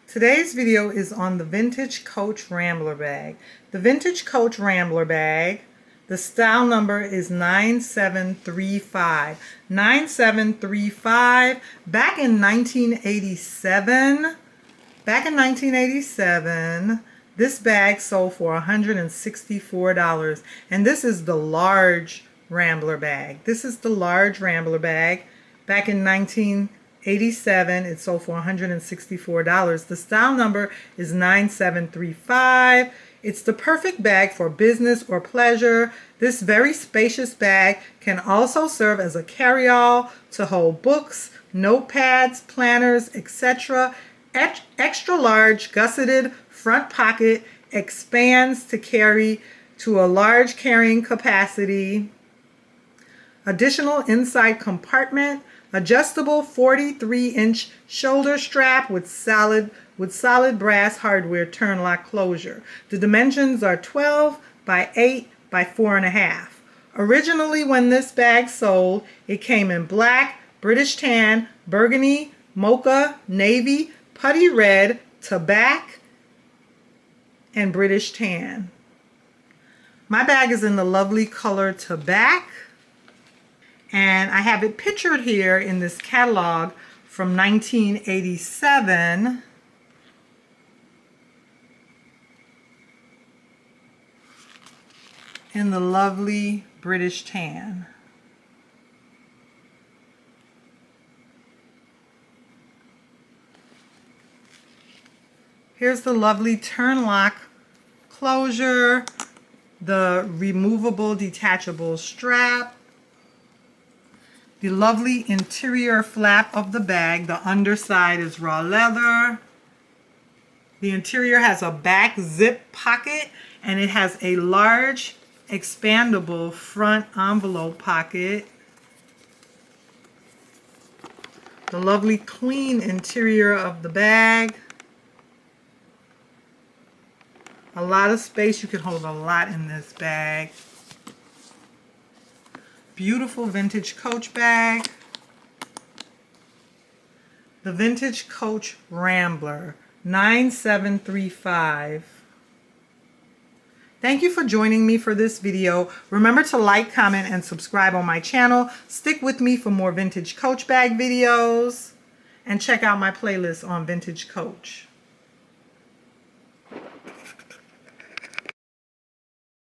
Today's video is on the Vintage Coach Rambler Bag. The Vintage Coach Rambler Bag, the style number is 9735. 9735. Back in 1987, this bag sold for $164. And this is the large Rambler bag. This is the large Rambler bag. Back in 1987, it sold for $164. The style number is 9735. It's the perfect bag for business or pleasure. This very spacious bag can also serve as a carry-all to hold books, notepads, planners, etc. Extra large gusseted front pocket expands to carry to a large carrying capacity. Additional inside compartment, adjustable 43-inch shoulder strap with solid brass hardware turn lock closure. The dimensions are 12 by 8 by 4.5. Originally, when this bag sold, it came in black, British tan, burgundy, mocha, navy, putty red, tobacco, and British tan. My bag is in the lovely color tobacco. And I have it pictured here in this catalog from 1987. In the lovely British tan. Here's the lovely turn lock closure, the removable detachable strap, the lovely interior flap of the bag. The underside is raw leather. The interior has a back zip pocket, and it has a large expandable front envelope pocket. The lovely clean interior of the bag. A lot of space. You can hold a lot in this bag. Beautiful vintage Coach bag. The Vintage Coach Rambler 9735. Thank you for joining me for this video. Remember to like, comment, and subscribe on my channel. Stick with me for more vintage Coach bag videos. And check out my playlist on Vintage Coach.